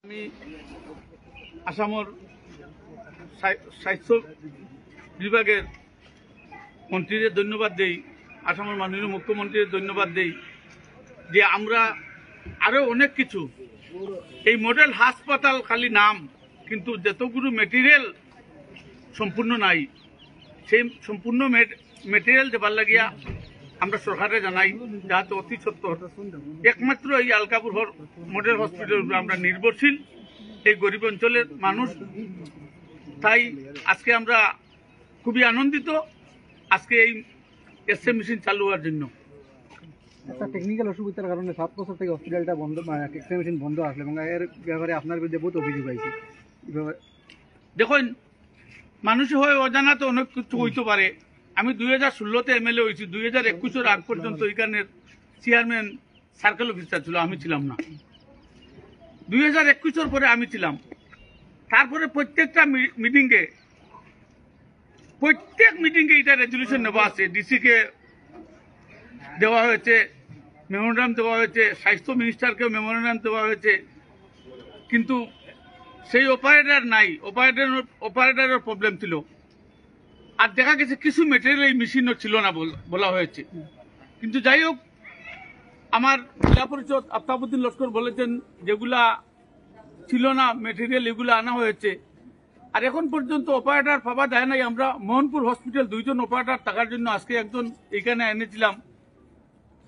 আমি আসামৰ স্বাস্থ্য বিভাগের মন্ত্রীদের ধন্যবাদ দেই, আসামের মাননীয় মুখ্যমন্ত্রীর ধন্যবাদ দেই যে আমরা আরও অনেক কিছু এই মডেল হাসপাতাল খালি নাম, কিন্তু যতগুলো মেটেরিয়াল সম্পূর্ণ নাই, সেই সম্পূর্ণ মেটেরিয়াল দেবার লাগিয়া আমরা সরকারে জানাই যাতে অতি সত্তর একমাত্র এই আলকাপুর মডেল হসপিটাল আমরা নির্ভরশীল এই গরিব অঞ্চলের মানুষ। তাই আজকে আমরা খুবই আনন্দিত আজকে এই এসএম মেশিন চালু হওয়ার জন্য। একটা টেকনিক্যাল অসুবিধার কারণে 7 বছর থেকে হসপিটালটা বন্ধ, এক্সরে মেশিন বন্ধ আসলে এবং এর ব্যাপারে আপনার বিরুদ্ধে বহুত অভিযোগ আছে। দেখুন, মানুষ হয় অজানা তো অনেক কিছু হইতে পারে। আমি 2016-তে এমএলএ হয়েছি, 2021-এর আগ পর্যন্ত এখানের চেয়ারম্যান সার্কেল অফিসার ছিল, আমি ছিলাম না। 2021-এর পরে আমি ছিলাম। তারপরে প্রত্যেক মিটিংয়ে এটা রেজলিউশন নেওয়া আছে, ডিসিকে দেওয়া হয়েছে, মেমোরেন্ডাম দেওয়া হয়েছে, স্বাস্থ্য মিনিস্টারকেও মেমোরেন্ডাম দেওয়া হয়েছে, কিন্তু সেই অপারেটর নাই, অপারেটরের প্রবলেম ছিল। আর দেখা গেছে কিছু মেটেরিয়াল এই মেশিনও ছিল না বলা হয়েছে। কিন্তু যাই হোক, আমার জেলা পরিষদ আফতাবউদ্দিন লস্কর বলেছেন যেগুলা ছিল না মেটেরিয়াল এগুলো আনা হয়েছে। আর এখন পর্যন্ত অপারেটর পাওয়া যায় নাই। আমরা মোহনপুর হসপিটাল 2 জন অপারেটর থাকার জন্য আজকে একজন এখানে এনেছিলাম।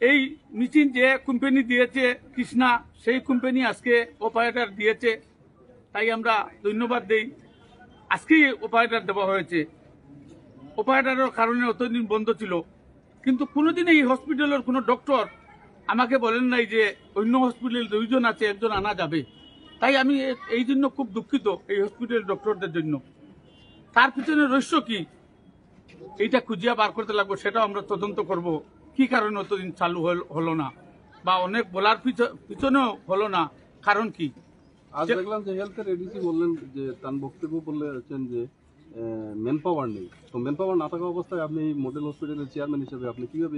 এই মেশিন যে কোম্পানি দিয়েছে কৃষ্ণা, সেই কোম্পানি আজকে অপারেটর দিয়েছে, তাই আমরা ধন্যবাদ দেই। আজকেই অপারেটর দেওয়া হয়েছে। অপারেটরের কারণে অতদিন বন্ধ ছিল, কিন্তু কোনোদিন এই হসপিটালের কোনো ডক্টর আমাকে বলেন নাই যে অন্য হসপিটাল 2 জন আছে, একজন আনা যাবে। তাই আমি এই জন্য খুব দুঃখিত এই হসপিটাল ডক্টরদের জন্য। তার পিছনে রহস্য কি এইটা খুঁজিয়া বার করতে লাগবে, সেটাও আমরা তদন্ত করব। কি কারণে অতদিন চালু হলো না, বা অনেক বলার পিছনেও হলো না, কারণ কি? আজ দেখলাম যে হেলথের এডিসি বললেন যে তার বক্তব্য বলেছেন যে ম্যান পাওয়ার নেই। তো ম্যান পাওয়ার না থাকা অবস্থায় আপনি মডেল হসপিটালের চেয়ারম্যান হিসেবে আপনি কিভাবে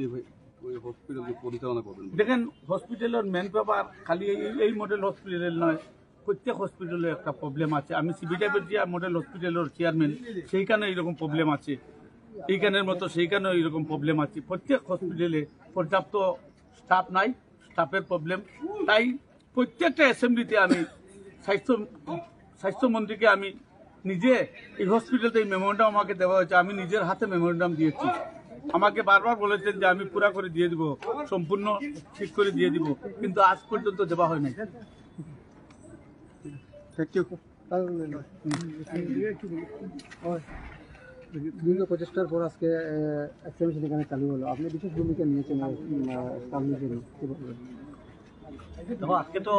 ওই হসপিটালকে পরিচালনা করবেন? দেখেন, হসপিটালের ম্যান পাওয়ার খালি এই মডেল হসপিটালের নয়, প্রত্যেক হসপিটালে একটা প্রবলেম আছে। আমি সিবিডাব্লিউ মডেল হসপিটালের চেয়ারম্যান, সেইখানে এইরকম প্রবলেম আছে। এইখানের মতো সেইখানেও এইরকম প্রবলেম আছে। প্রত্যেক হসপিটালে পর্যাপ্ত স্টাফ নাই, স্টাফের প্রবলেম। তাই প্রত্যেকটা অ্যাসেম্বলিতে আমি স্বাস্থ্যমন্ত্রীকে আমি নিজে এই হসপিটালতে এই মেমোরেন্ডাম আমাকে দেওয়া হয়েছে, আমি নিজের হাতে মেমোরেন্ডাম দিয়েছি। আমাকে বারবার বলেছেন যে আমি পুরা করে দিয়ে দিব, সম্পূর্ণ ঠিক করে দিয়ে দিব, কিন্তু আজ পর্যন্ত দেওয়া হয় নাই। দীর্ঘ প্রচেষ্টার পর আজকে এক্সরে মেশিন এখানে চালু হলো। আপনি বিশেষ ভূমিকা নিয়েছেন আজকে তো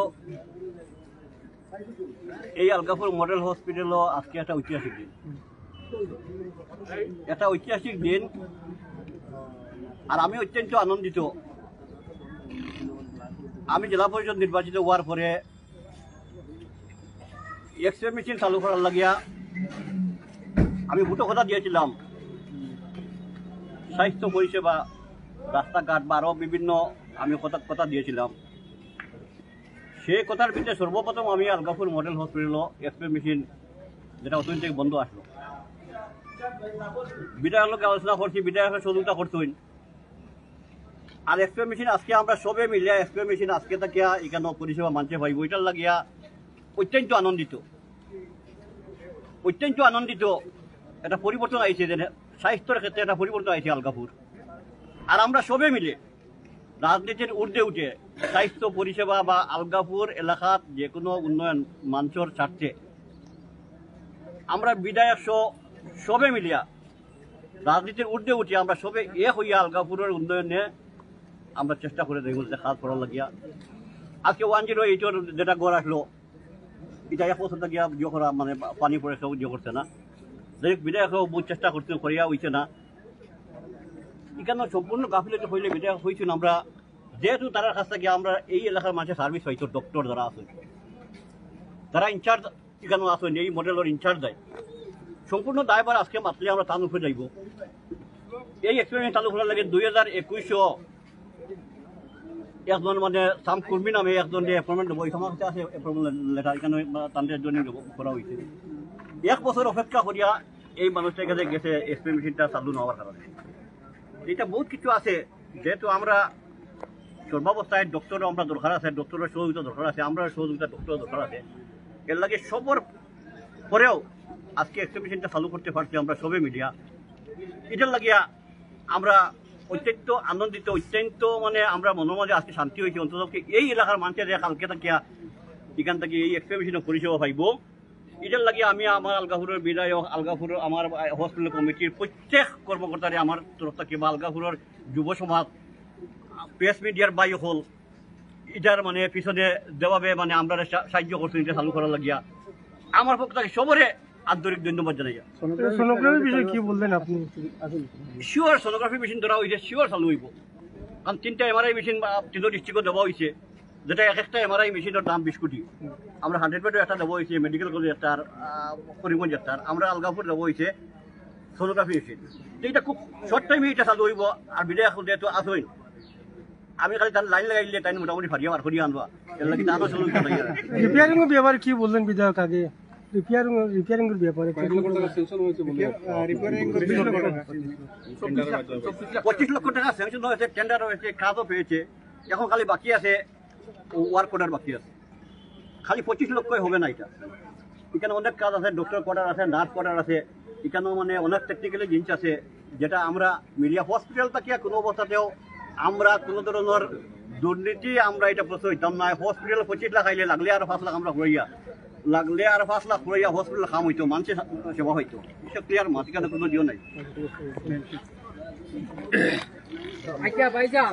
এই আলকাপুর মডেল হসপিটালও আজকে একটা ঐতিহাসিক দিন। আর আমি অত্যন্ত আনন্দিত। আমি জেলা পরিষদ নির্বাচিত হওয়ার পরে এক্সরে মেশিন চালু করার লাগিয়া আমি দুটো কথা দিয়েছিলাম, স্বাস্থ্য পরিষেবা, রাস্তাঘাট বা আরও বিভিন্ন আমি কথা দিয়েছিলাম। সেই কথার ভিতরে সর্বপ্রথম আমি আলকাপুর মডেল হসপিটাল এক্সরে মেশিন যেটা অতদিন থেকে বন্ধ আসলো, বিধায়কের লোক আলোচনা করছি, বিধায়কের সহযোগিতা করতেন। আর এক্সরে মেশিন আজকে আমরা সবে মিলিয়া এক্সরে মেশিন আজকে থাকিয়া এখানে পরিষেবা মানতে পাইব, এটার লাগিয়া অত্যন্ত আনন্দিত। একটা পরিবর্তন আইছে, স্বাস্থ্যের ক্ষেত্রে একটা পরিবর্তন আইছে আলকাপুর। আর আমরা সবে মিলে রাজনীতির ঊর্ধ্বে উঠে স্বাস্থ্য পরিষেবা বা আলকাপুর এলাকার যে কোনো উন্নয়ন মানুষের স্বার্থে আমরা বিধায়ক সবে মিলিয়া রাজনীতির ঊর্ধ্বে উঠে আমরা সবে হইয়া আলকাপুরের উন্নয়নে আমরা চেষ্টা করে দেখব যে কাজ করার লাগিয়া। আজকে 108 যেটা গড় আসলো, এটা 1 বছর গিয়া ইয়ে করা মানে পানি পড়ে সব ইয়ে করছে না। যাই বিধায়কও বহু চেষ্টা করতে করিয়া হইছে না। এখানে সম্পূর্ণ গাফিলতি হইলে বিধায়ক হয়েছেন। আমরা যেহেতু তার কাছ থেকে আমরা এই এলাকার মানুষের সার্ভিস পাইতো, ডক্টর যারা আছে, যারা ইনচার্জ এখানে আসেন, এই মডেলের ইনচার্জ দেয়, সম্পূর্ণ দায়ভার আজকে মাতলে আমরা তার উপরে যাইব। এই এক্সপেরিমেন্ট চালু করার লাগে একজন মানে সাম কর্মী নামে একজন যে অ্যাপয়েন্টমেন্ট দেবো এই সমস্ত আছে অ্যাপয়েন্টমেন্ট লেটার এখানে তাদের জন্য করা হয়েছে 1 বছর অপেক্ষা করিয়া এই মানুষটার কাছে গেছে এক্সপ্রে মেশিনটা চালু না হওয়ার কারণে এটা বহুত কিছু আছে যেহেতু আমরা সর্বাবস্থায় ডক্টরও আমরা দরকার আছে ডক্টরের সহযোগিতা দরকার আছে আমরা সহযোগিতা ডক্টরের দরকার আছে এর লাগে সবর পরেও আজকে এক্সপ্রে মেশিনটা চালু করতে পারছি আমরা সবে মিডিয়া এটার লাগিয়া আমরা অত্যন্ত আনন্দিত অত্যন্ত মানে আমরা মনের মাঝে আজকে শান্তি হয়েছে অন্তত এই এলাকার মানুষের কালকে থাকিয়া এখান থেকে এই এক্সপ্রে মেশিনের পরিষেবা পাইব এটার লাগে আমি আমার আলগাপুরের বিধায়ক আলগাপুরের আমার হসপিটাল কমিটির প্রত্যেক কর্মকর্তারে আমার তরফ থেকে বা আলগাপুরের যুব সমাজ প্রেস মিডিয়ার বাই হল এটার মানে পিছনে দেওয়াবে মানে আমরা সাহায্য করছি এটা চালু করার লাগিয়া আমার পক্ষ থেকে সবরে আন্তরিক ধন্যবাদ জানাই সোনোগ্রাফির বিষয়ে কি বলবেন আপনি? শিওর সোনোগ্রাফি মেশিন ধরা হয়েছে শিওর চালু হইব কারণ 3টা এমআরআই মেশিন 3 ডিস্ট্রিক্টে দেওয়া হয়েছে যেটা এক একটা এমআরআই মেশিনের দাম 20 কোটি আমরা 100 বেডের একটা দেওয়া হয়েছে মেডিকেল কলেজ একটা করিমগঞ্জ একটা আমরা আলগাপুর দেওয়া হয়েছে সোনোগ্রাফি মেশিন তো এটা খুব শর্ট টাইমে এটা চালু হইব আর বিদায় এখন যেহেতু আসইন আমি খালি তার লাইন লাগাইলে তাই মোটামুটি ফাটিয়ে বার করিয়ে আনবা এর লাগে তারও চলুন রিপেয়ারিং এর ব্যাপারে কি বললেন বিধায়ক আগে? রিপেয়ারিং এর ব্যাপারে কয়েক লক্ষ টাকা স্যাংশন হয়েছে বলে 25 লক্ষ টাকা স্যাংশন হয়েছে টেন্ডার হয়েছে কাজও পেয়েছে এখন খালি বাকি আছে ওয়ার্ক অর্ডার বাকি আছে খালি 25 লক্ষই হবে না এটা এখানে অনেক কাজ আছে ডক্টর কোয়ার্টার আছে নার্স কোয়ার্টার আছে এখানেও মানে অনেক টেকনিক্যালি জিনিস আছে যেটা আমরা মিডিয়া হসপিটাল থেকে কোনো অবস্থাতেও আমরা কোনো ধরনের দুর্নীতি আমরা এটা প্রশ্রয় হইতাম না হসপিটালে 25 লাখ আইলে লাগলে আর 5 লাখ আমরা ঘুরাইয়া লাগলে আর 5 লাখ ঘুরাইয়া হসপিটাল কাম হইতো মানুষের সেবা হইতো এসব ক্লিয়ার মাঝখানে কোনো দিও নাই আচ্ছা ভাইজান